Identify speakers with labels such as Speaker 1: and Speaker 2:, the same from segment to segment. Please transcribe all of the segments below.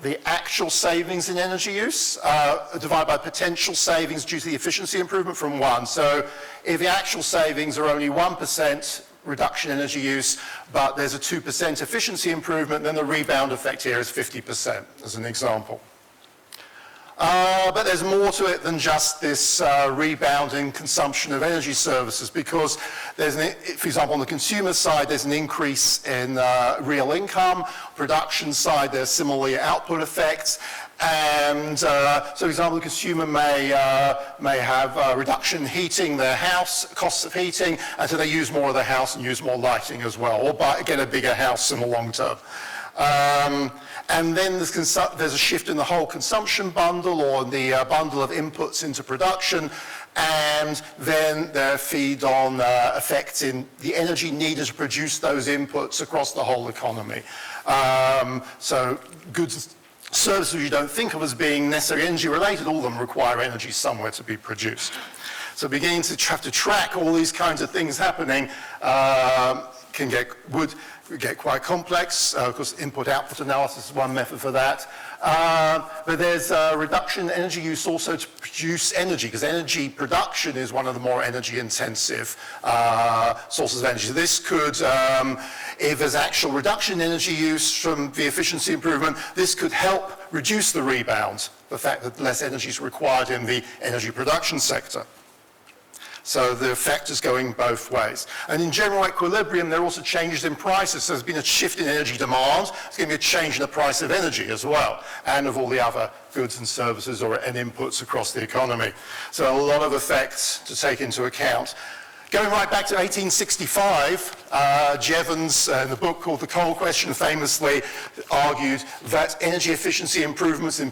Speaker 1: the actual savings in energy use, divided by potential savings due to the efficiency improvement from 1. So if the actual savings are only 1% reduction in energy use, but there's a 2% efficiency improvement, then the rebound effect here is 50%, as an example. But there's more to it than just this rebound in consumption of energy services, because there's, for example, on the consumer side, there's an increase in real income. Production side, there's similarly output effects. And so, for example, the consumer may have a reduction in heating their house, costs of heating, and so they use more of the house and use more lighting as well, or get a bigger house in the long term. And then there's a shift in the whole consumption bundle, or the bundle of inputs into production, and then there feed-on effects in the energy needed to produce those inputs across the whole economy. So goods and services you don't think of as being necessarily energy-related, all of them require energy somewhere to be produced. So beginning to have to track all these kinds of things happening would get quite complex. Of course, input-output analysis is one method for that. But there's a reduction in energy use also to produce energy, because energy production is one of the more energy-intensive sources of energy. This could, if there's actual reduction in energy use from the efficiency improvement, this could help reduce the rebound, the fact that less energy is required in the energy production sector. So the effect is going both ways. And in general equilibrium, there are also changes in prices. So there's been a shift in energy demand. There's going to be a change in the price of energy as well, and of all the other goods and services and inputs across the economy. So a lot of effects to take into account. Going right back to 1865, Jevons, in the book called The Coal Question, famously argued that energy efficiency improvements in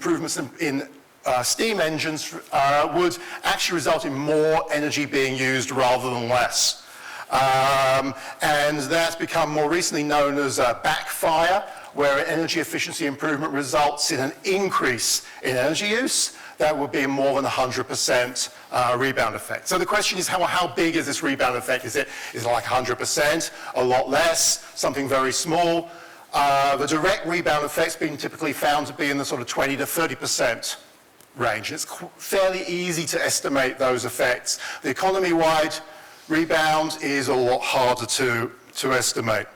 Speaker 1: steam engines would actually result in more energy being used rather than less. And that's become more recently known as backfire, where energy efficiency improvement results in an increase in energy use. That would be more than 100% rebound effect. So the question is, how big is this rebound effect? Is it like 100%, a lot less, something very small? The direct rebound effect's been typically found to be in the sort of 20 to 30% range. It's fairly easy to estimate those effects. The economy-wide rebound is a lot harder to estimate.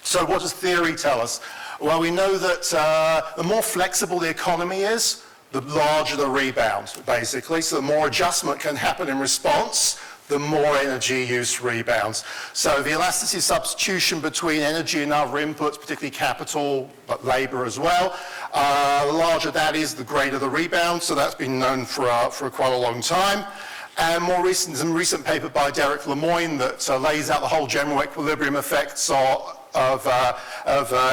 Speaker 1: So what does theory tell us? Well, we know that the more flexible the economy is, the larger the rebound, basically. So the more adjustment can happen in response, the more energy use rebounds. So the elasticity substitution between energy and other inputs, particularly capital, but labor as well, the larger that is, the greater the rebound. So that's been known for quite a long time. And more recent, there's a recent paper by Derek Lemoine that lays out the whole general equilibrium effects of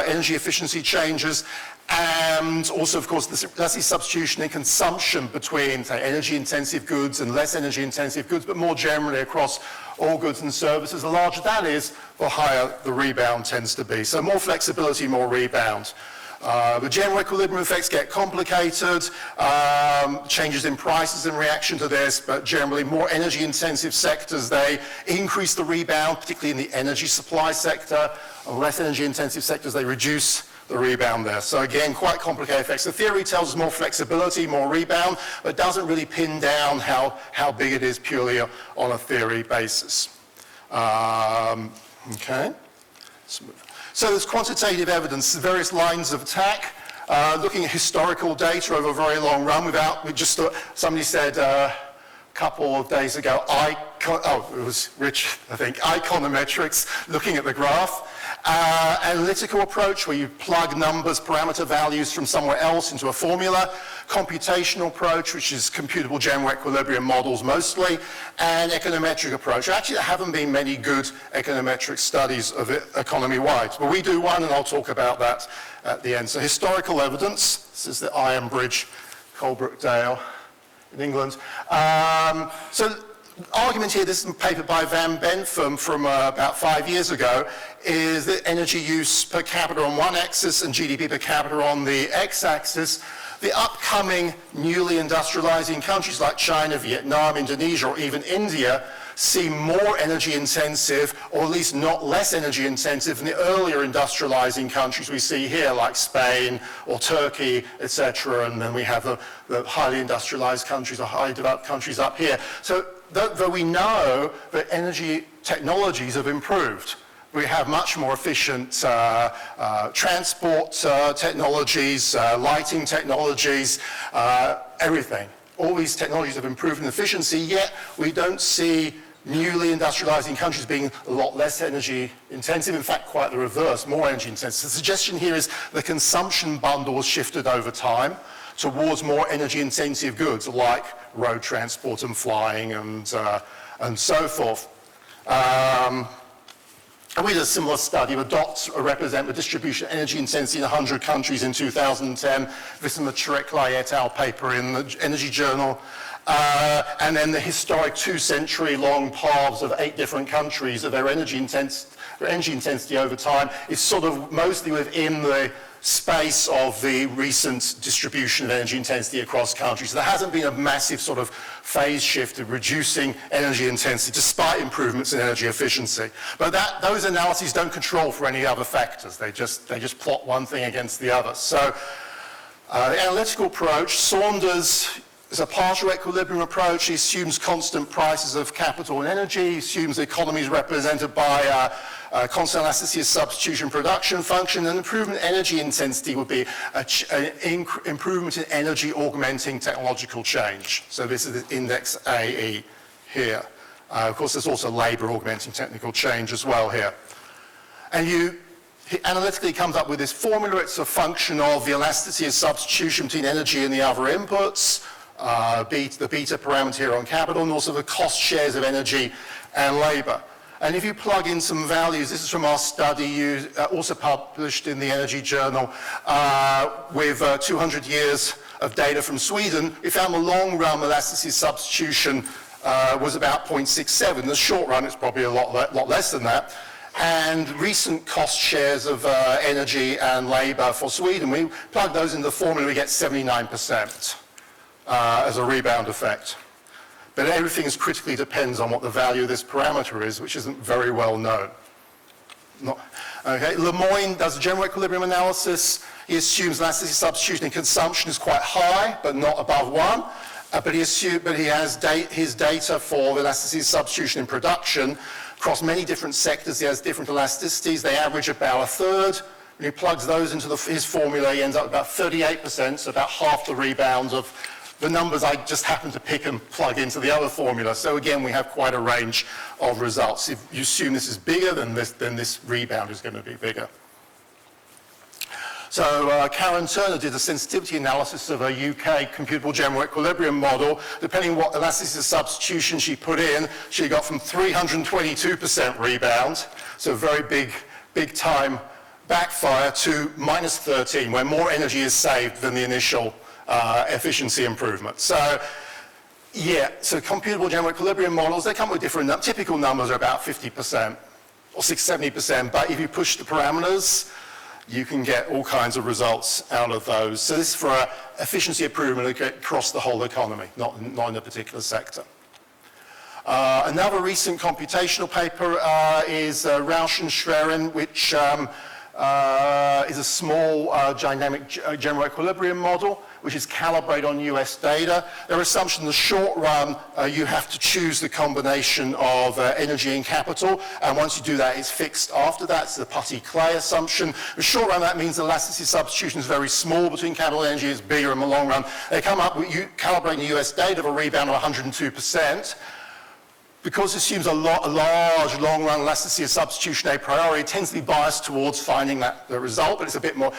Speaker 1: energy efficiency changes. And also, of course, that's the substitution in consumption between, say, energy-intensive goods and less energy-intensive goods, but more generally across all goods and services. The larger that is, the higher the rebound tends to be. So more flexibility, more rebound. The general equilibrium effects get complicated, changes in prices in reaction to this, but generally more energy-intensive sectors, they increase the rebound, particularly in the energy supply sector. Less energy-intensive sectors, they reduce the rebound there. So again, quite complicated effects. The theory tells us more flexibility, more rebound, but doesn't really pin down how big it is purely on a theory basis. Okay. So there's quantitative evidence, various lines of attack, looking at historical data over a very long run we just thought, somebody said a couple of days ago, it was Rich, I think, econometrics, looking at the graph. Analytical approach, where you plug numbers, parameter values from somewhere else into a formula. Computational approach, which is computable general equilibrium models mostly. And econometric approach. Actually, there haven't been many good econometric studies of it economy-wide. But we do one, and I'll talk about that at the end. So historical evidence. This is the Iron Bridge, Coalbrookdale in England. Argument here, this is a paper by Van Bentham from about 5 years ago, is that energy use per capita on one axis and GDP per capita on the x-axis. The upcoming newly industrializing countries like China, Vietnam, Indonesia, or even India seem more energy intensive, or at least not less energy intensive than the earlier industrializing countries we see here, like Spain or Turkey, etc. And then we have the highly industrialized countries or highly developed countries up here. So though we know that energy technologies have improved, we have much more efficient transport technologies, lighting technologies, everything. All these technologies have improved in efficiency, yet we don't see newly industrializing countries being a lot less energy intensive, in fact quite the reverse, more energy intensive. The suggestion here is the consumption bundle has shifted over time towards more energy intensive goods like road transport and flying and so forth. And we did a similar study. The dots represent the distribution of energy intensity in 100 countries in 2010. This is the Trickle et al. Paper in the Energy Journal. And then the historic 2-century-long paths of 8 different countries of their energy intensity over time is sort of mostly within the space of the recent distribution of energy intensity across countries. So there hasn't been a massive sort of phase shift of reducing energy intensity despite improvements in energy efficiency. But those analyses don't control for any other factors. They just plot one thing against the other. So the analytical approach, Saunders is a partial equilibrium approach. He assumes constant prices of capital and energy. He assumes the economy is represented by constant elasticity of substitution production function, and improvement in energy intensity would be an improvement in energy augmenting technological change. So this is the index AE here. Of course, there's also labor augmenting technical change as well here. And he analytically comes up with this formula. It's a function of the elasticity of substitution between energy and the other inputs, the beta parameter here on capital, and also the cost shares of energy and labor. And if you plug in some values, this is from our study, also published in the Energy Journal, with 200 years of data from Sweden, we found the long run elasticity substitution was about 0.67. The short run, it's probably a lot less than that. And recent cost shares of energy and labor for Sweden, we plug those into the formula, we get 79% as a rebound effect. But everything critically depends on what the value of this parameter is, which isn't very well known. Okay. Lemoyne does a general equilibrium analysis. He assumes elasticity substitution in consumption is quite high, but not above 1. But he has his data for the elasticity substitution in production. Across many different sectors, he has different elasticities. They average about a third. When he plugs those into his formula, he ends up about 38%, so about half the rebound of the numbers I just happen to pick and plug into the other formula. So again, we have quite a range of results. If you assume this is bigger, then this rebound is going to be bigger. So Karen Turner did a sensitivity analysis of a UK computable general equilibrium model. Depending on what elasticity of substitution she put in, she got from 322% rebound, so a very big time backfire, to minus 13, where more energy is saved than the initial efficiency improvement. So yeah, so computable general equilibrium models, they come with different, typical numbers are about 50% or 70%, but if you push the parameters, you can get all kinds of results out of those. So this is for efficiency improvement across the whole economy, not in a particular sector. Another recent computational paper is Rausch and Schwerin, which is a small dynamic general equilibrium model, which is calibrated on US data. Their assumption in the short run, you have to choose the combination of energy and capital, and once you do that, it's fixed after that. It's the Putty-Clay assumption. In the short run, that means the elasticity substitution is very small between capital and energy, it's bigger in the long run. They come up with calibrating US data of a rebound of 102%. Because it assumes a large, long-run elasticity of substitution a priori, it tends to be biased towards finding the result, but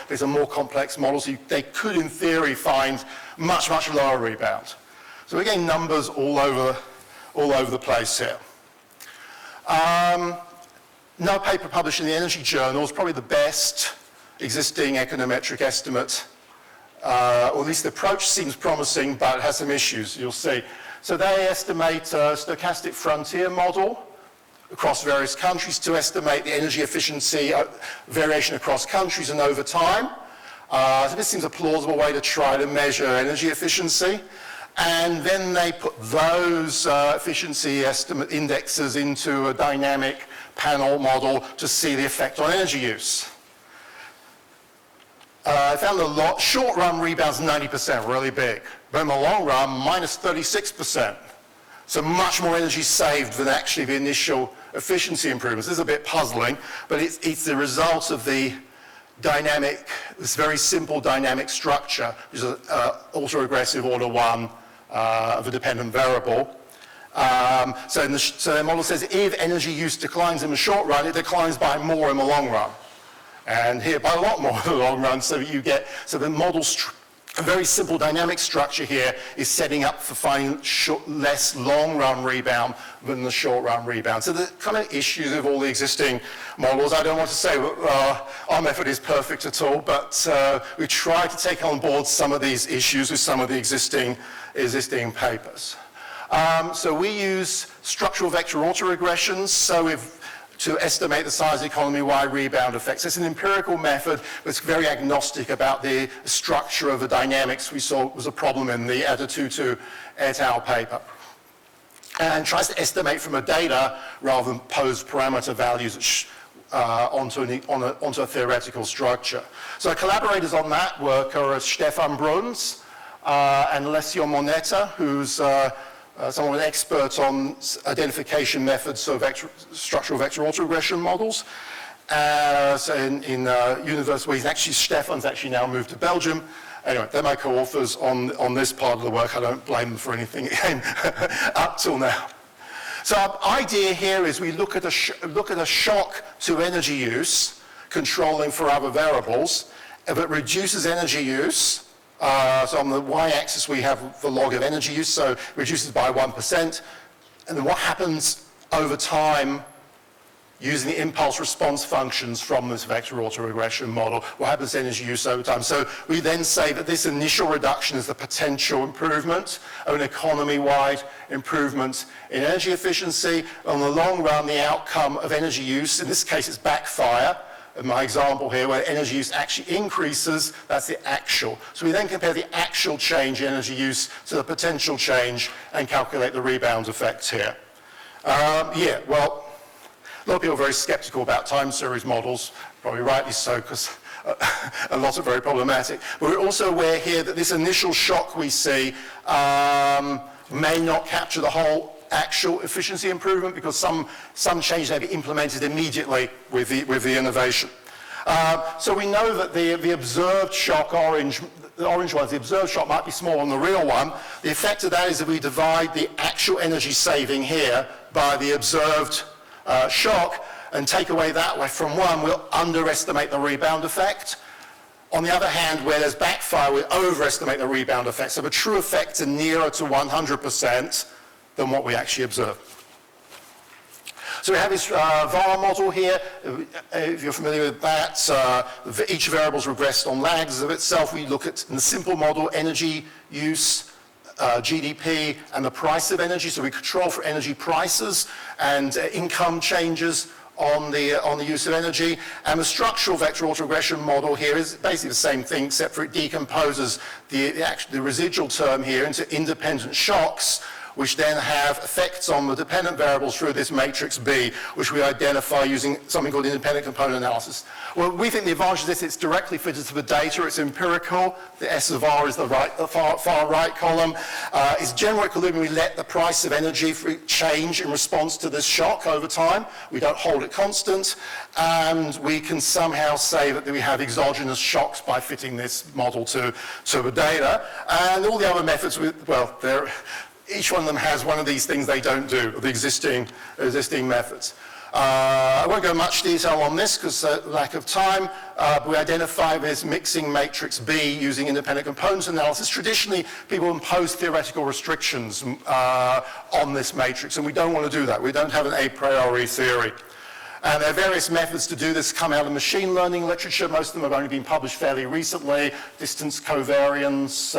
Speaker 1: it's a more complex model, so they could, in theory, find much lower rebound. So again, numbers all over the place here. No paper published in the Energy Journal is probably the best existing econometric estimate, or at least the approach seems promising, but it has some issues, you'll see. So they estimate a stochastic frontier model across various countries to estimate the energy efficiency variation across countries and over time. So this seems a plausible way to try to measure energy efficiency. and then they put those efficiency estimate indexes into a dynamic panel model to see the effect on energy use. I found the short-run rebounds 90%, really big. But in the long run, minus 36%. So much more energy saved than actually the initial efficiency improvements. This is a bit puzzling, but it's the result of the dynamic, this very simple dynamic structure, which is an autoregressive order 1 of a dependent variable. So the model says if energy use declines in the short run, it declines by more in the long run. And here by a lot more in the long run, so the model's a very simple dynamic structure here is setting up for finding less long-run rebound than the short-run rebound. So the kind of issues of all the existing models, I don't want to say our method is perfect at all, but we try to take on board some of these issues with some of the existing papers. So we use structural vector autoregressions, to estimate the size economy-wide rebound effects. It's an empirical method, but it's very agnostic about the structure of the dynamics we saw was a problem in the Adonis et al. Paper. And tries to estimate from the data rather than pose parameter values onto a theoretical structure. So our collaborators on that work are Stefan Bruns and Alessio Moneta, who's someone an expert on identification methods of structural vector autoregression models. So in university, Stefan's actually now moved to Belgium. Anyway, they're my co-authors on this part of the work. I don't blame them for anything up till now. So our idea here is we look at a shock to energy use, controlling for other variables. If it reduces energy use, so on the y-axis we have the log of energy use, so it reduces by 1%. And then what happens over time using the impulse response functions from this vector autoregression model? What happens to energy use over time? So we then say that this initial reduction is the potential improvement of an economy-wide improvement in energy efficiency. On the long run, the outcome of energy use, in this case it's backfire, in my example here, where energy use actually increases, that's the actual. So we then compare the actual change in energy use to the potential change and calculate the rebound effect here. Well, a lot of people are very skeptical about time series models, probably rightly so, because a lot are very problematic. But we're also aware here that this initial shock we see may not capture the whole actual efficiency improvement because some change may be implemented immediately with the innovation. So we know that the observed shock, the orange ones, the observed shock might be smaller than the real one. The effect of that is that we divide the actual energy saving here by the observed shock and take away that way from one, we'll underestimate the rebound effect. On the other hand, where there's backfire, we overestimate the rebound effect. So the true effects are nearer to 100% than what we actually observe. So we have this VAR model here. If you're familiar with that, each variable is regressed on lags of itself. We look at, in the simple model, energy use, GDP, and the price of energy. So we control for energy prices and income changes on the use of energy. And the structural vector autoregression model here is basically the same thing, except for it decomposes the residual term here into independent shocks, which then have effects on the dependent variables through this matrix B, which we identify using something called independent component analysis. Well, we think the advantage of this, it's directly fitted to the data, it's empirical. The S of R is the far right column. It's general equilibrium. We let the price of energy change in response to this shock over time. We don't hold it constant. And we can somehow say that we have exogenous shocks by fitting this model to the data. And all the other methods, each one of them has one of these things they don't do, the existing methods. I won't go much detail on this because lack of time, but we identify this mixing matrix B using independent components analysis. Traditionally, people impose theoretical restrictions on this matrix, and we don't want to do that. We don't have an a priori theory. And there are various methods to do this come out of machine learning literature. Most of them have only been published fairly recently. Distance covariance,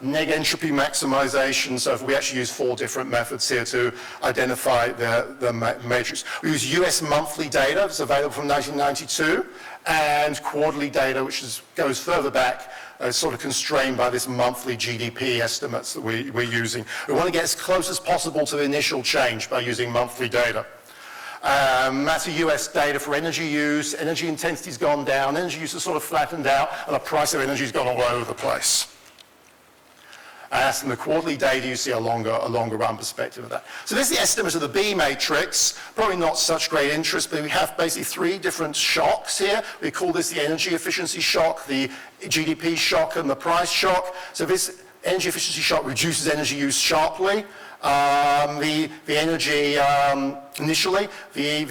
Speaker 1: neg entropy maximization. So we actually use 4 different methods here to identify the matrix. We use US monthly data. It's available from 1992. And quarterly data, which goes further back, sort of constrained by this monthly GDP estimates that we're using. We want to get as close as possible to the initial change by using monthly data. That's a US data for energy use. Energy intensity's gone down, energy use has sort of flattened out, and the price of energy's gone all over the place. And that's in the quarterly data, you see a longer run perspective of that. So this is the estimate of the B matrix. Probably not such great interest, but we have basically three different shocks here. We call this the energy efficiency shock, the GDP shock, and the price shock. So this energy efficiency shock reduces energy use sharply. The energy initially, the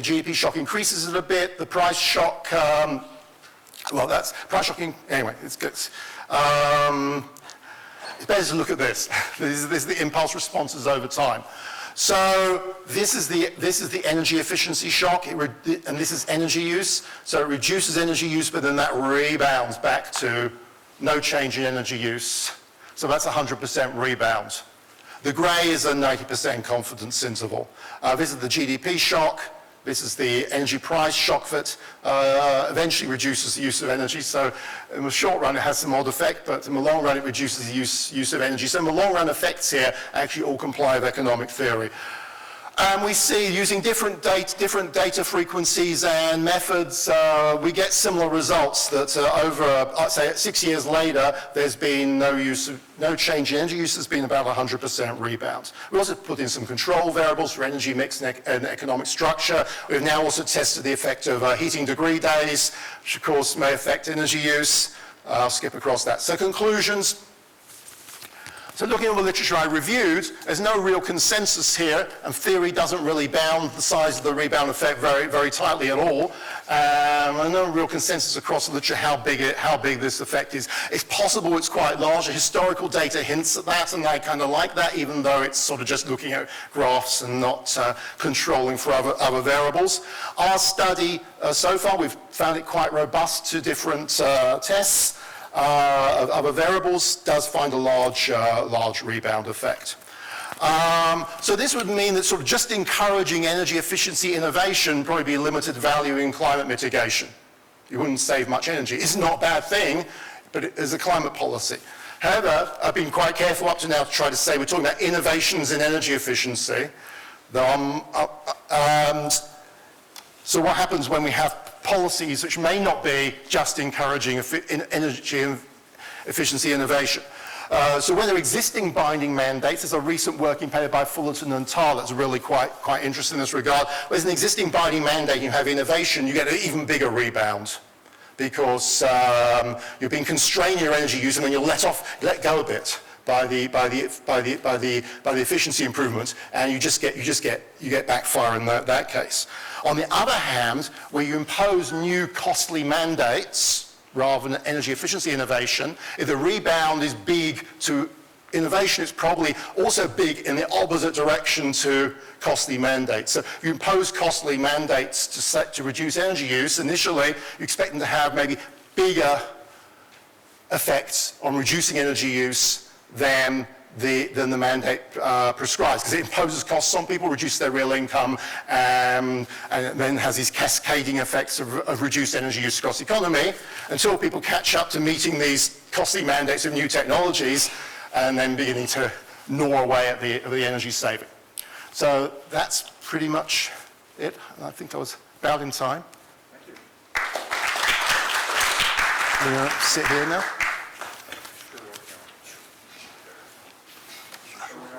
Speaker 1: GDP shock increases it a bit. The price shock, well, that's price shocking. Anyway, it's good. It's better to look at this. This is the impulse responses over time. So this is the energy efficiency shock, and this is energy use. So it reduces energy use, but then that rebounds back to no change in energy use. So that's 100% rebound. The grey is a 90% confidence interval. This is the GDP shock. This is the energy price shock that eventually reduces the use of energy. So in the short run, it has some odd effect, but in the long run, it reduces the use of energy. So in the long run effects here actually all comply with economic theory. And we see using different data frequencies and methods, we get similar results that over, I'd say 6 years later, there's been no change in energy use, there's been about 100% rebound. We also put in some control variables for energy mix and economic structure. We've now also tested the effect of heating degree days, which of course may affect energy use. I'll skip across that. So conclusions. So looking at the literature I reviewed, there's no real consensus here, and theory doesn't really bound the size of the rebound effect very, very tightly at all. And no real consensus across the literature how big this effect is. It's possible it's quite large. The historical data hints at that, and I kind of like that, even though it's sort of just looking at graphs and not controlling for other variables. Our study, so far, we've found it quite robust to different tests. Of other variables does find a large rebound effect. So this would mean that sort of just encouraging energy efficiency innovation probably be limited value in climate mitigation. You wouldn't save much energy. It's not a bad thing, but it is a climate policy. However, I've been quite careful up to now to try to say we're talking about innovations in energy efficiency. So what happens when we have policies which may not be just encouraging energy efficiency innovation? So whether existing binding mandates, there's a recent working paper by Fullerton and Tar that's really quite interesting in this regard. Whereas an existing binding mandate, you have innovation, you get an even bigger rebound because you've been constraining your energy use, and then you'll let go a bit by the efficiency improvements, and you get backfire in that case. On the other hand, where you impose new costly mandates rather than energy efficiency innovation, if the rebound is big to innovation, it's probably also big in the opposite direction to costly mandates. So if you impose costly mandates to reduce energy use, initially you expect them to have maybe bigger effects on reducing energy use than the mandate prescribes, because it imposes costs on people, reduces their real income, and then has these cascading effects of reduced energy use across the economy until people catch up to meeting these costly mandates of new technologies and then beginning to gnaw away at the energy saving. So that's pretty much it. I think I was about in time.
Speaker 2: Thank you.
Speaker 1: I'm going to sit here now.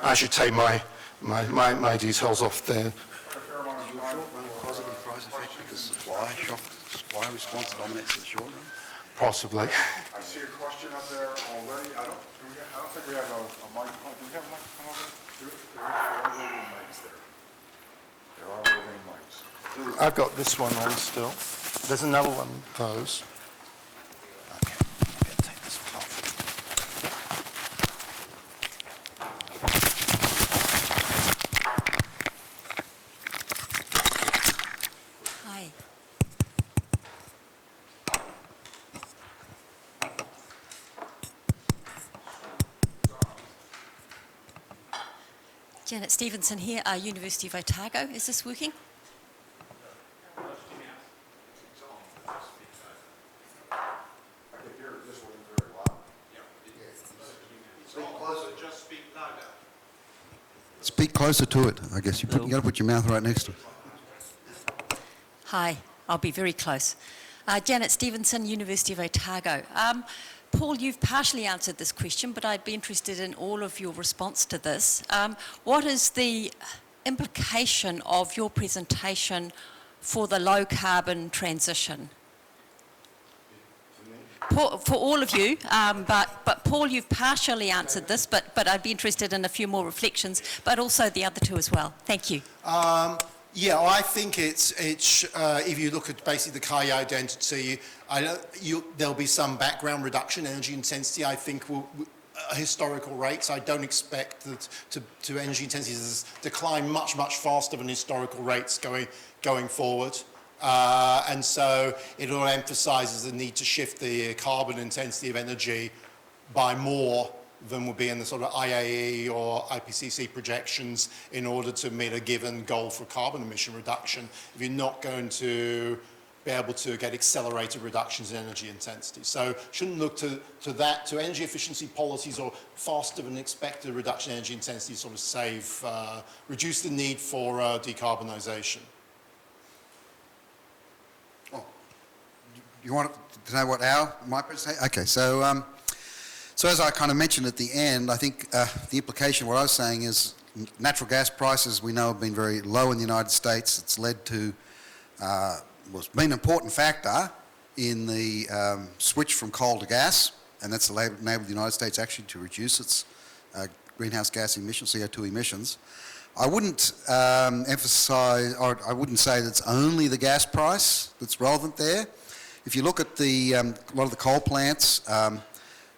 Speaker 1: I should take my details off there.
Speaker 2: Supply response dominates the short run?
Speaker 1: Possibly.
Speaker 3: I see a question up there already. I don't think we have a microphone. Do we have a microphone over there? There are roving mics.
Speaker 1: I've got this one on still. There's another one of those. Okay, I'm going to take this one off.
Speaker 4: Hi. Janet Stevenson here, University of Otago. Is this working?
Speaker 3: I can hear this one very loud. closer, just speak louder.
Speaker 2: Speak closer to it, I guess. You got to put your mouth right next to it.
Speaker 4: Hi, I'll be very close. Janet Stevenson, University of Otago. Paul, you've partially answered this question, but I'd be interested in all of your response to this. What is the implication of your presentation for the low carbon transition? For all of you, but Paul, you've partially answered this, but I'd be interested in a few more reflections, but also the other two as well. Thank you.
Speaker 1: Yeah, I think it's if you look at basically the KI identity, there'll be some background reduction, energy intensity, I think, historical rates. I don't expect that to energy intensities decline much faster than historical rates going forward. And so it all emphasizes the need to shift the carbon intensity of energy by more than would be in the sort of IAE or IPCC projections in order to meet a given goal for carbon emission reduction if you're not going to be able to get accelerated reductions in energy intensity. So shouldn't look to energy efficiency policies or faster than expected reduction in energy intensity to sort of reduce the need for decarbonisation.
Speaker 2: You want to know what my presentation? Okay, so as I kind of mentioned at the end, I think the implication, what I was saying is natural gas prices we know have been very low in the United States. It's led to, it's been an important factor in the switch from coal to gas, and that's enabled the United States actually to reduce its greenhouse gas emissions, CO2 emissions. I wouldn't emphasize, or I wouldn't say that it's only the gas price that's relevant there. If you look at a lot of the coal plants,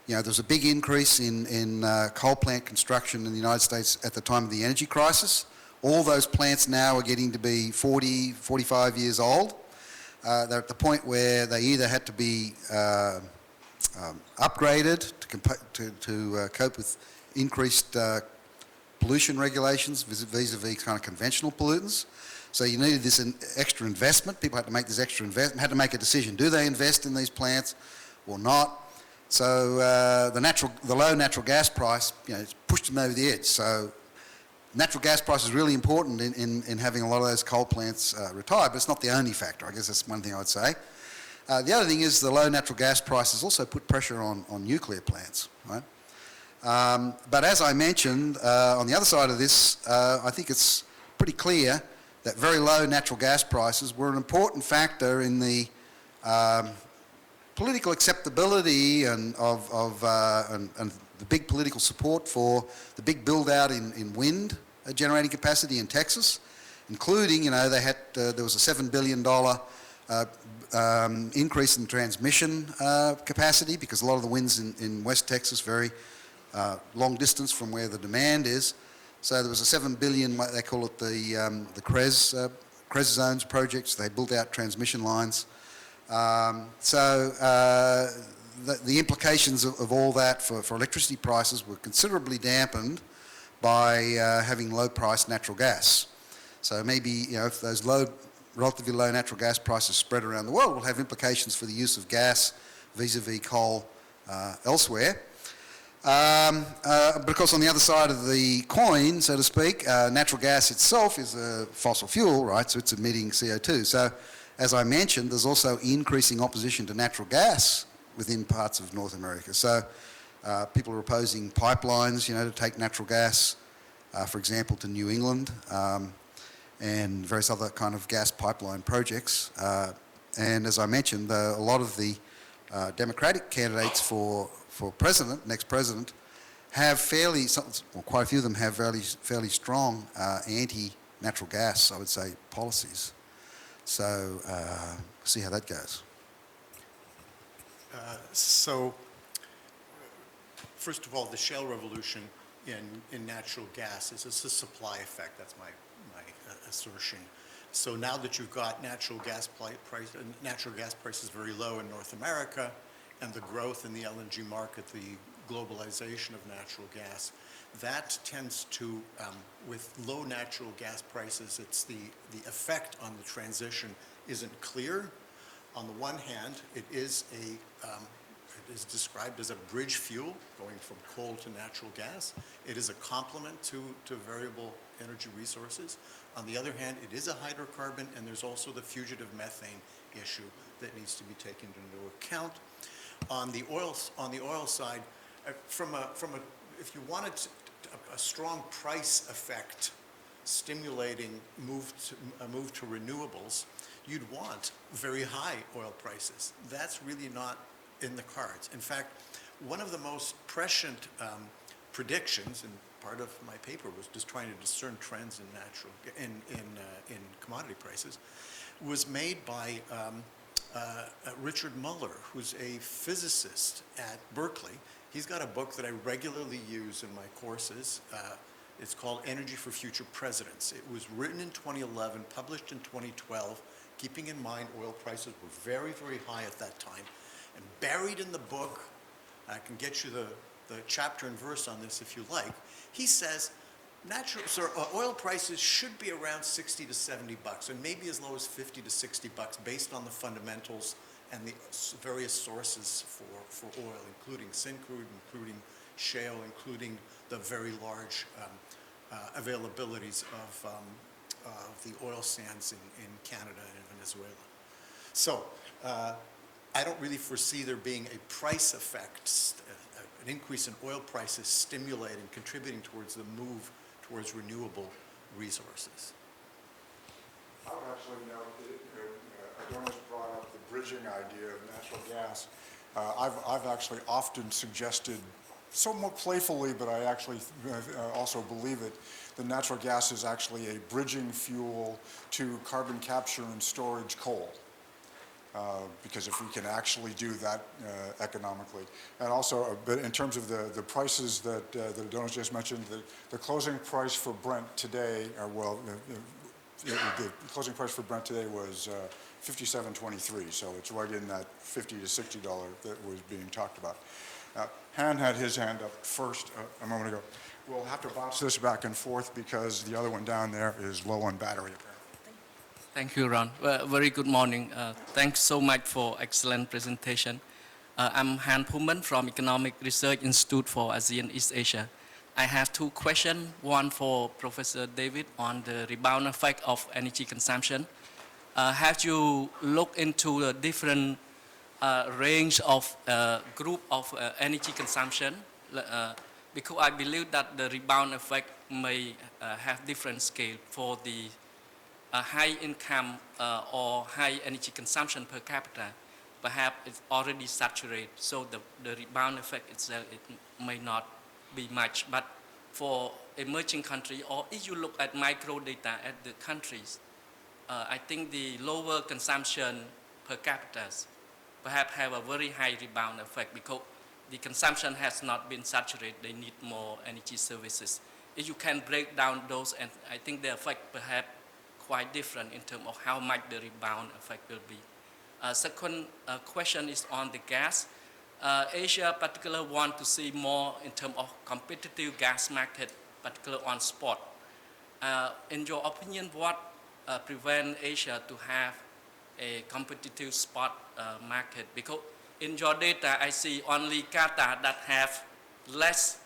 Speaker 2: there's a big increase in coal plant construction in the United States at the time of the energy crisis. All those plants now are getting to be 40, 45 years old. They're at the point where they either had to be upgraded to cope with increased pollution regulations vis-a-vis kind of conventional pollutants. So you needed this extra investment. People had to make this extra investment, had to make a decision. Do they invest in these plants or not? So the low natural gas price, it's pushed them over the edge. So natural gas price is really important in having a lot of those coal plants retired, but it's not the only factor. I guess that's one thing I would say. The other thing is the low natural gas prices also put pressure on nuclear plants, right? But as I mentioned, on the other side of this, I think it's pretty clear that very low natural gas prices were an important factor in the political acceptability and the big political support for the big build out in wind generating capacity in Texas, including, there was a $7 billion increase in transmission capacity because a lot of the winds in West Texas very long distance from where the demand is. So there was a $7 billion, they call it the CREZ zones projects. They built out transmission lines. The implications of all that for electricity prices were considerably dampened by having low-priced natural gas. So maybe, if those relatively low natural gas prices spread around the world, will have implications for the use of gas vis-a-vis coal elsewhere. But of course, on the other side of the coin, so to speak, natural gas itself is a fossil fuel, right? So it's emitting CO2. So, as I mentioned, there's also increasing opposition to natural gas within parts of North America. So, people are opposing pipelines, to take natural gas, for example, to New England, and various other kind of gas pipeline projects. And as I mentioned, a lot of the Democratic candidates for president, next president, have quite a few of them have fairly strong anti-natural gas, I would say, policies. So see how that goes.
Speaker 5: So, first of all, the shale revolution in natural gas is a supply effect. That's my assertion. So now that you've got natural gas prices very low in North America, and the growth in the LNG market, the globalization of natural gas, that tends to, with low natural gas prices, it's the effect on the transition isn't clear. On the one hand, it is is described as a bridge fuel going from coal to natural gas. It is a complement to variable energy resources. On the other hand, it is a hydrocarbon, and there's also the fugitive methane issue that needs to be taken into account. On the oil side, if you wanted a strong price effect stimulating a move to renewables, you'd want very high oil prices. That's really not in the cards. In fact, one of the most prescient predictions, and part of my paper was just trying to discern trends in commodity prices, was made by Richard Muller, who's a physicist at Berkeley. He's got a book that I regularly use in my courses. It's called Energy for Future Presidents. It was written in 2011, published in 2012, keeping in mind oil prices were very, very high at that time. And buried in the book, I can get you the chapter and verse on this if you like, he says oil prices should be around 60 to 70 bucks, and maybe as low as 50 to 60 bucks based on the fundamentals and the various sources for oil, including syncrude, including shale, including the very large availabilities of the oil sands in Canada and Venezuela. So I don't really foresee there being a price effect, an increase in oil prices stimulating, contributing towards the move towards renewable resources.
Speaker 3: I would actually note that Adonis brought up the bridging idea of natural gas. I've actually often suggested, somewhat playfully, but I actually also believe it, that natural gas is actually a bridging fuel to carbon capture and storage coal. Because if we can actually do that economically. And also, but in terms of the prices that Adonis just mentioned, the closing price for Brent today, the closing price for Brent today was $57.23, so it's right in that $50 to $60 that was being talked about. Han had his hand up first a moment ago. We'll have to bounce this back and forth because the other one down there is low on battery, apparently.
Speaker 6: Thank you, Ron. Very good morning. Thanks so much for excellent presentation. I'm Han Pullman from Economic Research Institute for ASEAN East Asia. I have two questions, one for Professor David on the rebound effect of energy consumption. Have you looked into the different range of group of energy consumption? Because I believe that the rebound effect may have different scale for the high income or high energy consumption per capita. Perhaps it's already saturated, so the rebound effect itself, it may not be much. But for emerging countries, or if you look at micro data at the countries, I think the lower consumption per capita perhaps have a very high rebound effect because the consumption has not been saturated. They need more energy services. If you can break down those, and I think the effect perhaps quite different in terms of how much the rebound effect will be. Second question is on the gas. Asia particularly want to see more in terms of competitive gas market, particularly on spot. In your opinion, what prevent Asia to have a competitive spot market? Because in your data, I see only Qatar that have less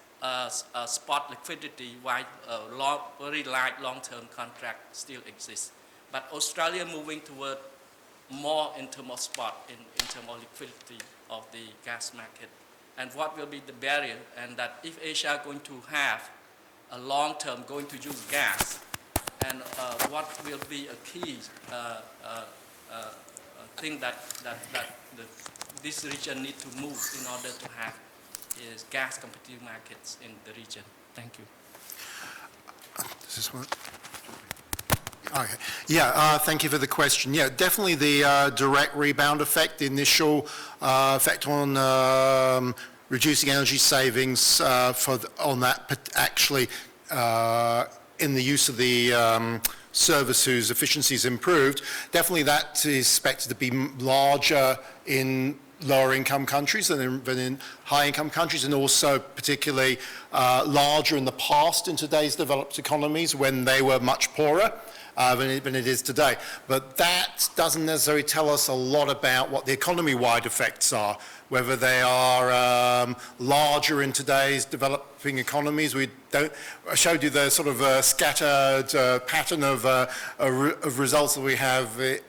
Speaker 6: spot liquidity, while very large long-term contract still exists. But Australia moving toward more in terms of spot, in terms of liquidity of the gas market. And what will be the barrier? And that if Asia going to have a long-term going to use gas, and what will be a key thing that this region need to move in order to have is gas competitive markets in the region. Thank you.
Speaker 1: Does this work? Okay. Yeah, thank you for the question. Yeah, definitely the direct rebound effect, the initial effect on reducing energy savings on that actually in the use of the service whose efficiency is improved. Definitely that is expected to be larger in lower income countries than in high income countries, and also particularly larger in the past in today's developed economies when they were much poorer. than it is today. But that doesn't necessarily tell us a lot about what the economy-wide effects are, whether they are larger in today's developing economies. I showed you the sort of scattered pattern of results that we have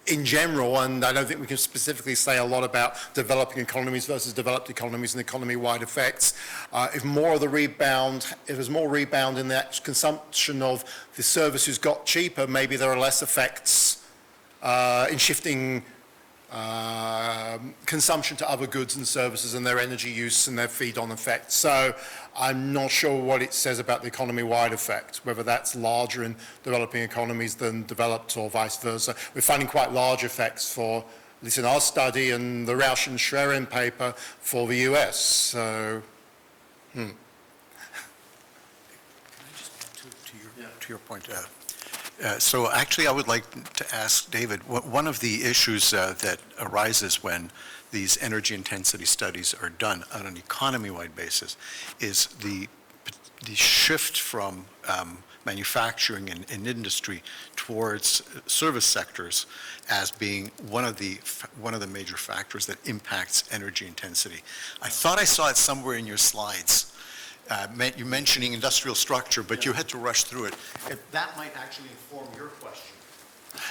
Speaker 1: in general, and I don't think we can specifically say a lot about developing economies versus developed economies and economy-wide effects. If there's more rebound in that consumption of the services got cheaper, maybe there are less effects in shifting consumption to other goods and services and their energy use and their feed-on effect. So I'm not sure what it says about the economy-wide effect, whether that's larger in developing economies than developed or vice versa. We're finding quite large effects for, at least in our study, and the Rausch and Schwerin paper for the US. So,
Speaker 5: Can I just add to your point? So actually, I would like to ask David, one of the issues that arises when these energy intensity studies are done on an economy-wide basis is the shift from manufacturing and industry towards service sectors as being one of the major factors that impacts energy intensity. I thought I saw it somewhere in your slides. You mentioning industrial structure, but you had to rush through it. That might actually inform your question.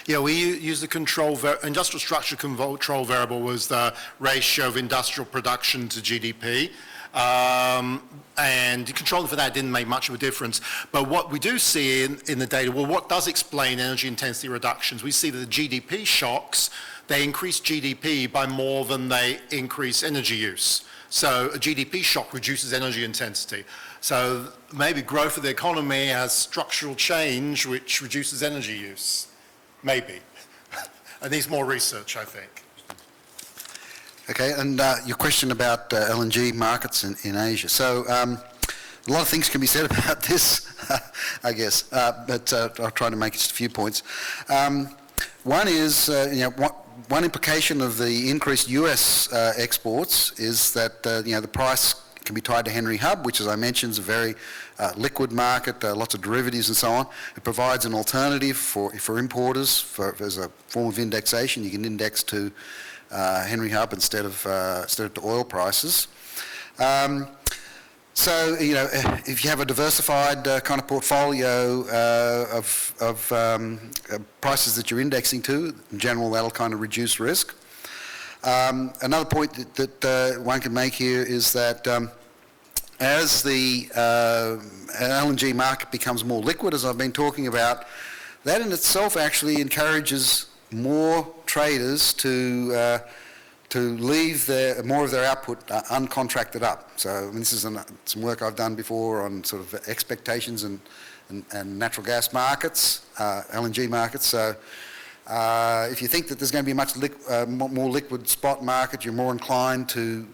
Speaker 1: yeah, we use the industrial structure control variable was the ratio of industrial production to GDP. And controlling for that didn't make much of a difference. But what we do see in the data, well, what does explain energy intensity reductions? We see that the GDP shocks, they increase GDP by more than they increase energy use. So a GDP shock reduces energy intensity. So maybe growth of the economy has structural change which reduces energy use. Maybe. It needs more research, I think.
Speaker 2: Okay, and your question about LNG markets in Asia. So a lot of things can be said about this, I guess, but I'll try to make just a few points. One is, one implication of the increased US exports is that, the price can be tied to Henry Hub, which, as I mentioned, is a very liquid market, lots of derivatives and so on. It provides an alternative for importers as a form of indexation. You can index to Henry Hub instead of to oil prices. So, if you have a diversified kind of portfolio of prices that you're indexing to, in general, that'll kind of reduce risk. Another point that one can make here is that as the LNG market becomes more liquid, as I've been talking about, that in itself actually encourages more traders to leave more of their output uncontracted up. So this is some work I've done before on sort of expectations and natural gas markets, LNG markets. So if you think that there's going to be a much more liquid spot market, you're more inclined to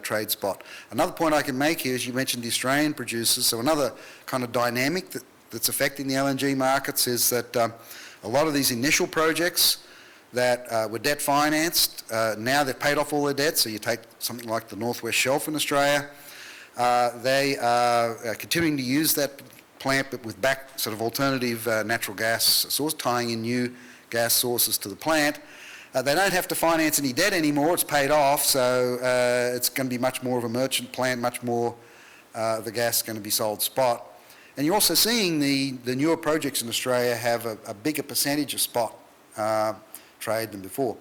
Speaker 2: trade spot. Another point I can make here is you mentioned the Australian producers. So another kind of dynamic that's affecting the LNG markets is that a lot of these initial projects that were debt financed, now they've paid off all their debts. So you take something like the Northwest Shelf in Australia, they are continuing to use that plant but with sort of alternative natural gas source, tying in new gas sources to the plant. They don't have to finance any debt anymore, it's paid off, so it's going to be much more of a merchant plant, much more the gas is going to be sold spot. And you're also seeing the newer projects in Australia have a bigger percentage of spot trade than before.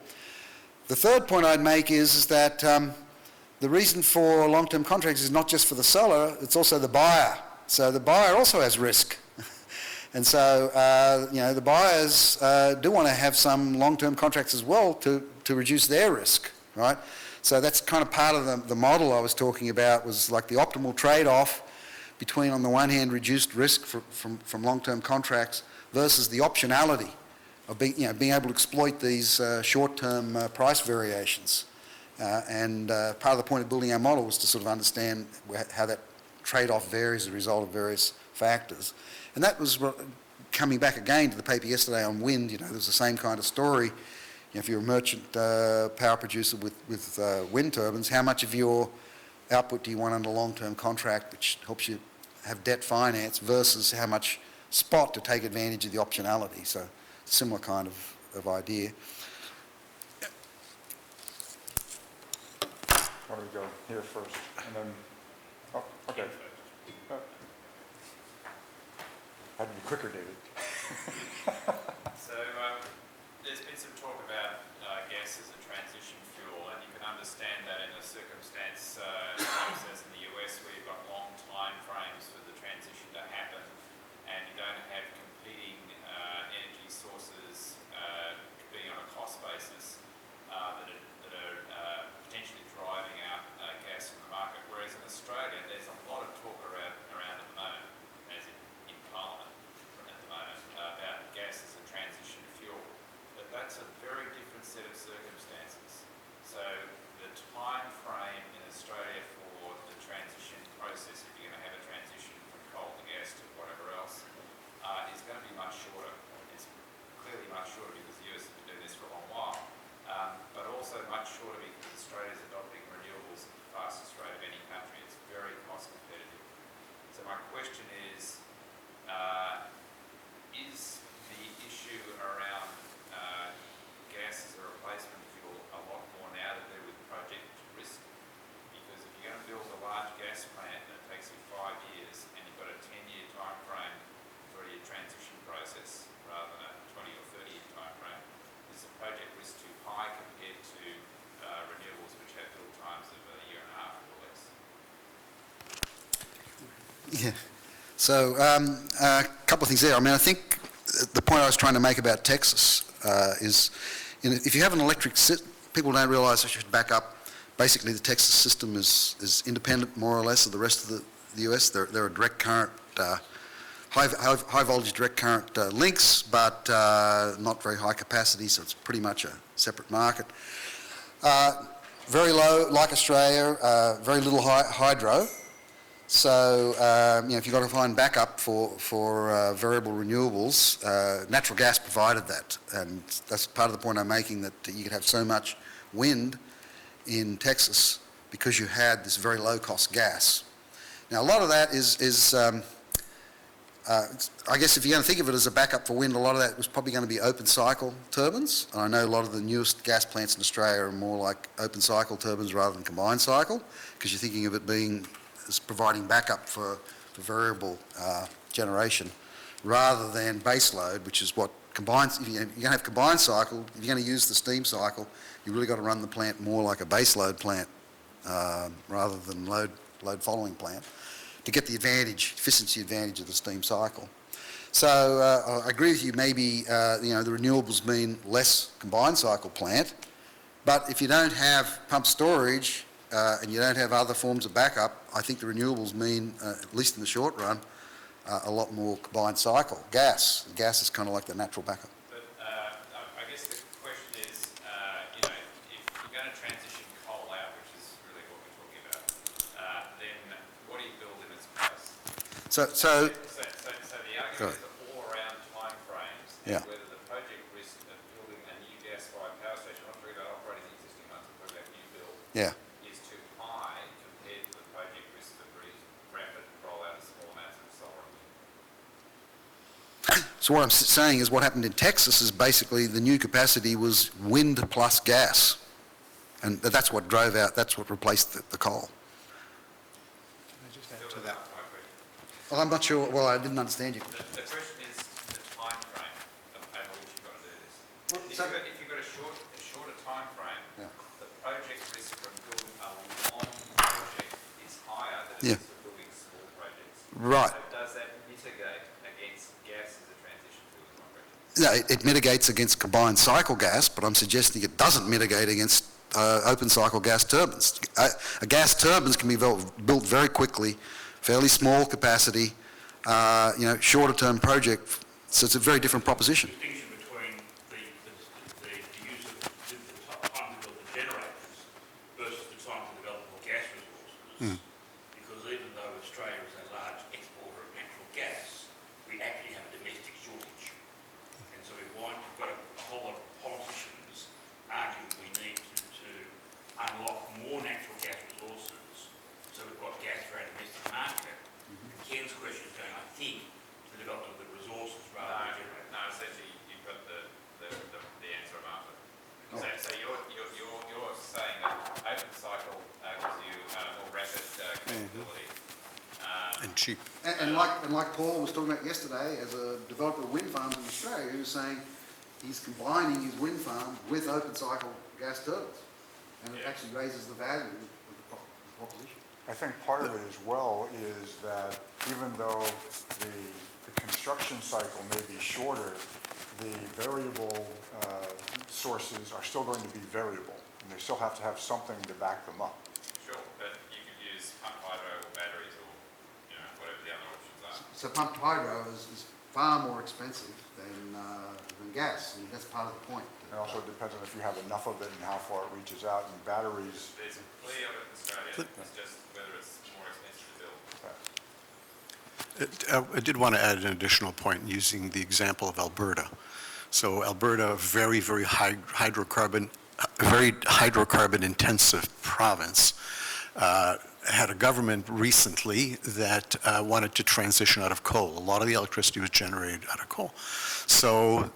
Speaker 2: The third point I'd make is that the reason for long-term contracts is not just for the seller, it's also the buyer. So the buyer also has risk. And so, the buyers do want to have some long-term contracts as well to reduce their risk, right? So that's kind of part of the model I was talking about, was like the optimal trade-off between, on the one hand, reduced risk from long-term contracts versus the optionality of being able to exploit these short-term price variations. And part of the point of building our model was to sort of understand how that trade-off varies as a result of various factors. And that was coming back again to the paper yesterday on wind. There was the same kind of story. If you're a merchant power producer with wind turbines, how much of your output do you want under long-term contract, which helps you have debt finance, versus how much spot to take advantage of the optionality. So similar kind of idea.
Speaker 3: Why don't we go here first, and then, oh, okay. Had to be quicker, David.
Speaker 7: So there's been some talk about gas as a transition fuel, and you can understand that in a circumstance as in the US where you've got long time frames for the transition to happen, and you don't have competing energy sources being on a cost basis that are potentially driving out gas from the market. Whereas in Australia, there's a lot of talk around at the moment, as in Parliament at the moment, about gas as a transition fuel. But that's a very different set of circumstances. So the time frame in Australia for the transition process, if you're going to have a transition from coal to gas to whatever else, is going to be much shorter. It's clearly much shorter because the US has been doing this for a long while, but also much shorter because Australia is adopting renewables at the fastest rate of any country. It's very cost competitive. So my question is the issue around gas as a replacement fuel a lot more now to do with project risk? Because if you're going to build a large gas plant and it takes you 5 years and you've got a 10-year time frame for your transition process rather than a 20 or 30-year time frame, is the project risk too high compared to renewables which have build times of a year and a half or less?
Speaker 2: Yeah. So a couple of things there. I mean, I think the point I was trying to make about Texas is, if you have an electric people don't realise I should back up. Basically, the Texas system is independent, more or less, of the rest of the US. There are direct current, high voltage direct current links, but not very high capacity, so it's pretty much a separate market. Very low, like Australia, very little hydro. So, if you've got to find backup for variable renewables, natural gas provided that. And that's part of the point I'm making, that you could have so much wind in Texas because you had this very low-cost gas. Now, a lot of that is I guess if you're going to think of it as a backup for wind, a lot of that was probably going to be open cycle turbines. And I know a lot of the newest gas plants in Australia are more like open cycle turbines rather than combined cycle, because you're thinking of it being as providing backup for variable generation rather than base load, which is what combines. If you're going to have combined cycle, if you're going to use the steam cycle, you've really got to run the plant more like a base load plant rather than load following plant, to get the efficiency advantage of the steam cycle. So I agree with you, maybe the renewables mean less combined cycle plant, but if you don't have pump storage and you don't have other forms of backup, I think the renewables mean, at least in the short run, a lot more combined cycle. Gas is kind of like the natural backup.
Speaker 7: But I guess the question is, if you're going to transition coal out, which is really what we're talking about, then what do you build in its place? So the argument is all around time frames, and whether the project risk of building a new gas-fired power station, not talking about operating the existing ones, but talking about new build, is too high compared to the project risk of very rapid rollout of small amounts of solar and wind.
Speaker 2: So what I'm saying is, what happened in Texas is basically the new capacity was wind plus gas, and that's what replaced the coal.
Speaker 5: Can I just add to that?
Speaker 2: Well, I'm not sure. Well, I didn't understand you.
Speaker 7: The question is the time frame over which you've got to do this. If you've got a shorter time frame, the project risk from building a long project is higher than it is for building small projects.
Speaker 2: Right.
Speaker 7: So does that mitigate against gas as a transition fuel?
Speaker 2: No, it mitigates against combined cycle gas, but I'm suggesting it doesn't mitigate against open cycle gas turbines. Gas turbines can be built very quickly, fairly small capacity, shorter term project, so it's a very different proposition.
Speaker 8: Distinction between the use of the time to build the generators versus the time to develop more gas resources, because even though Australia is a large exporter of natural gas, we actually have a domestic shortage. And so we've got a whole lot of politicians arguing we need to unlock more natural gas resources, so we've got gas for our domestic market. And Ken's question is going, I think, to the development of the resource
Speaker 5: And cheap.
Speaker 2: And like Paul was talking about yesterday, as a developer of wind farms in Australia, he was saying he's combining his wind farm with open cycle gas turbines. And it actually raises the value of the proposition.
Speaker 3: I think part of it as well is that even though the construction cycle may be shorter, the variable sources are still going to be variable, and they still have to have something to back them up.
Speaker 7: Sure, but you could use pump hydro or batteries or, whatever the other options are.
Speaker 2: So pumped hydro is far more expensive than gas, and that's part of the point.
Speaker 3: It also depends on if you have enough of it and how far it reaches out, and batteries.
Speaker 7: There's plenty of it in Australia, it's just whether it's more expensive to build.
Speaker 5: I did want to add an additional point using the example of Alberta. So Alberta, very, very hydrocarbon intensive province, had a government recently that wanted to transition out of coal. A lot of the electricity was generated out of coal. So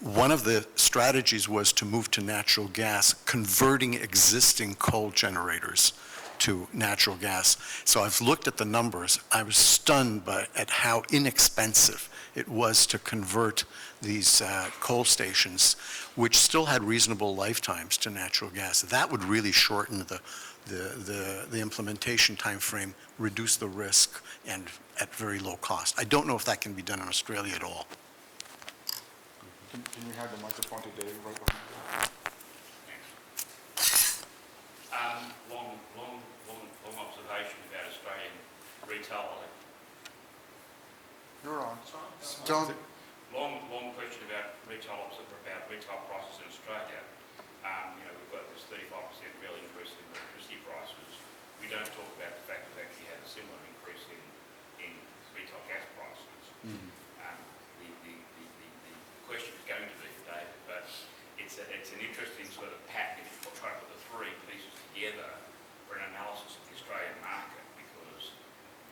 Speaker 5: one of the strategies was to move to natural gas, converting existing coal generators to natural gas. So I've looked at the numbers. I was stunned at how inexpensive it was to convert these coal stations, which still had reasonable lifetimes, to natural gas. That would really shorten the implementation time frame, reduce the risk, and at very low cost. I don't know if that can be done in Australia at all.
Speaker 3: Can you have the microphone to Dave right behind you?
Speaker 8: Long observation about Australian retail.
Speaker 3: You're on.
Speaker 2: John?
Speaker 8: Long question about retail prices in Australia. We've got this 35% real increase in electricity prices. We don't talk about the fact that we've actually had a similar increase in retail gas prices. The question is going to be for David, but it's an interesting sort of pattern if you try to put the three pieces together for an analysis of the Australian market, because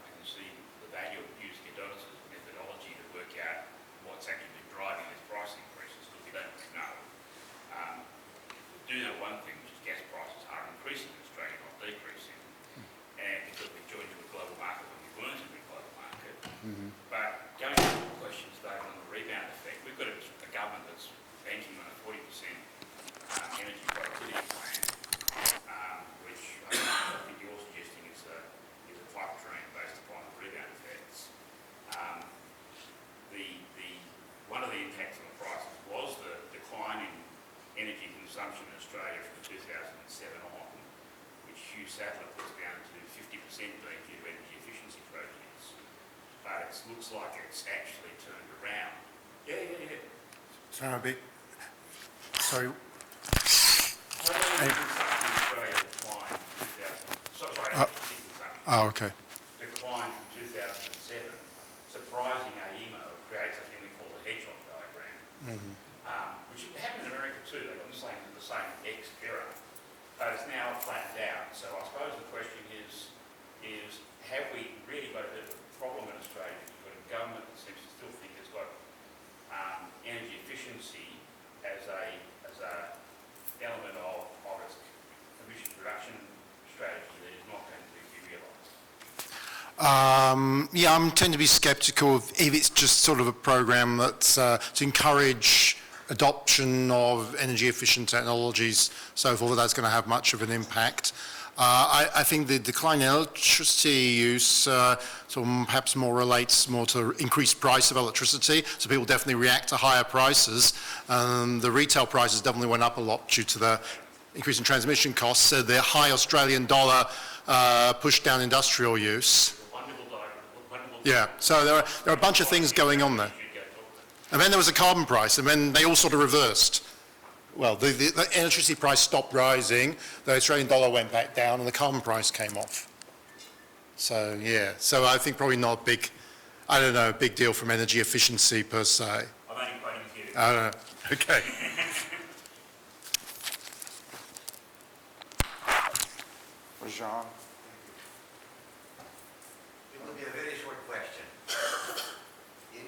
Speaker 8: I can see the value of using Adonis' methodology to work out what's actually been driving these price increases, because we don't know. We do know one thing, which is gas prices are increasing in Australia, not decreasing, and because we've joined to a global market when we weren't in the global market. But going to the questions, David, on the rebound effect, we've got a government that's banking on a 40% energy productivity plan, which I think you're suggesting is a pipe dream based upon the rebound effects. One of the impacts on the prices was the decline in energy consumption in Australia from 2007 on, which Hugh Sadler puts down to 50% being due to energy efficiency projects. But it looks like it's actually turned around. Yeah.
Speaker 1: Sorry.
Speaker 8: Australia declined from 2000.
Speaker 1: Oh, okay.
Speaker 8: Declined from 2007. Surprising AEMO creates a thing we call the hedgehog diagram, which happened in America too. They got the same X error, but it's now flattened out. So I suppose the question is have we really got a bit of a problem in Australia? We've got a government that seems to still think it's got energy efficiency as a element of its emissions reduction strategy that is not going to be realised.
Speaker 1: I tend to be sceptical if it's just sort of a program that's to encourage adoption of energy efficient technologies, so forth, that's going to have much of an impact. I think the decline in electricity use perhaps more relates more to increased price of electricity, so people definitely react to higher prices. The retail prices definitely went up a lot due to the increase in transmission costs, so the high Australian dollar pushed down industrial use. Yeah, so there are a bunch of things going on there. And then there was a carbon price, and then they all sort of reversed. Well, the electricity price stopped rising, the Australian dollar went back down, and the carbon price came off. So, yeah. So I think probably not big deal from energy efficiency per se.
Speaker 8: I'm only quoting you.
Speaker 1: I don't know. Okay.
Speaker 3: Jean?
Speaker 9: It will be a very short question. In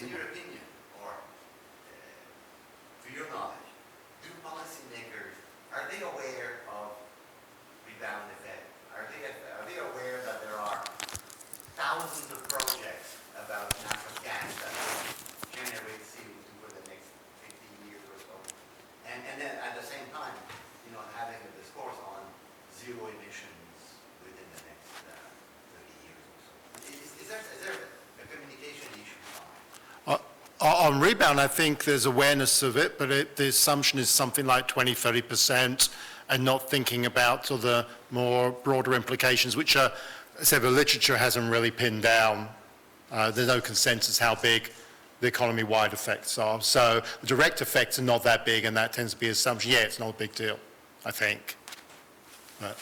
Speaker 9: your opinion, or to your knowledge, do zero emissions within the next 30 years or so. Is there a communication issue?
Speaker 1: On rebound, I think there's awareness of it, but the assumption is something like 20, 30%, and not thinking about sort of the more broader implications, which are, I said, the literature hasn't really pinned down. There's no consensus how big the economy-wide effects are. So the direct effects are not that big, and that tends to be assumption. Yeah, it's not a big deal, I think. But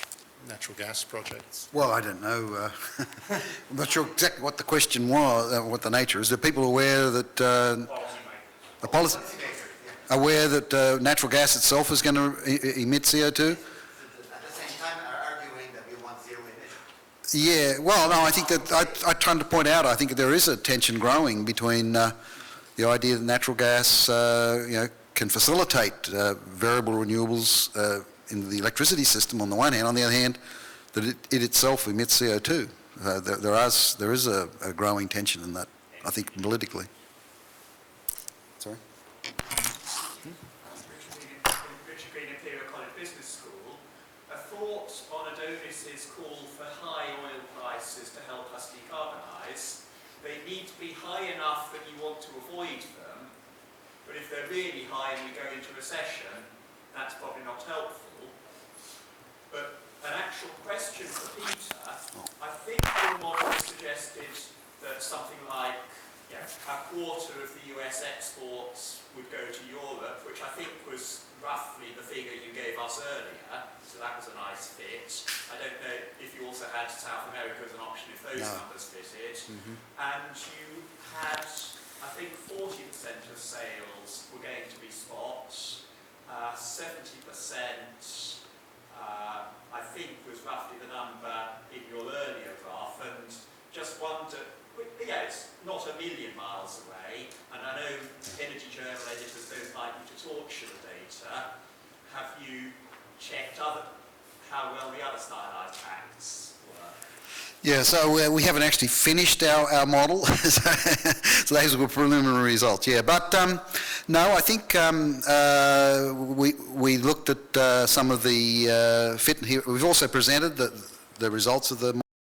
Speaker 1: natural gas projects.
Speaker 2: Well, I don't know. I'm not sure exactly what the question was, what the nature is. Are people aware that aware that natural gas itself is going to emit CO2?
Speaker 9: At the same time, are arguing that we want zero emissions.
Speaker 2: Yeah, well, no, I think that I tried to point out, I think there is a tension growing between the idea that natural gas, can facilitate variable renewables in the electricity system on the one hand, on the other hand, that it itself emits CO2. There is a growing tension in that, I think, politically. Sorry?
Speaker 10: Richard Green, Imperial College Business School. A thought on Adonis's call for high oil prices to help us decarbonise. They need to be high enough that you want to avoid them, but if they're really high and we go into recession, that's probably not helpful. But an actual question for Peter, I think your model suggested that something like a quarter of the US exports would go to Europe, which I think was roughly the figure you gave us earlier, so that was a nice fit. I don't know if you also had South America as an option if those numbers fitted. And you had, I think 40% of sales were going to be spots, 70% I think was roughly the number in your earlier graph, and just wonder, it's not a million miles away, and I know Energy Journal editors don't like you to torture the data. Have you checked how well the other stylised packs work?
Speaker 2: Yeah, so we haven't actually finished our model, so those were preliminary results, yeah. But no, I think we looked at some of the fit. We've also presented the results of the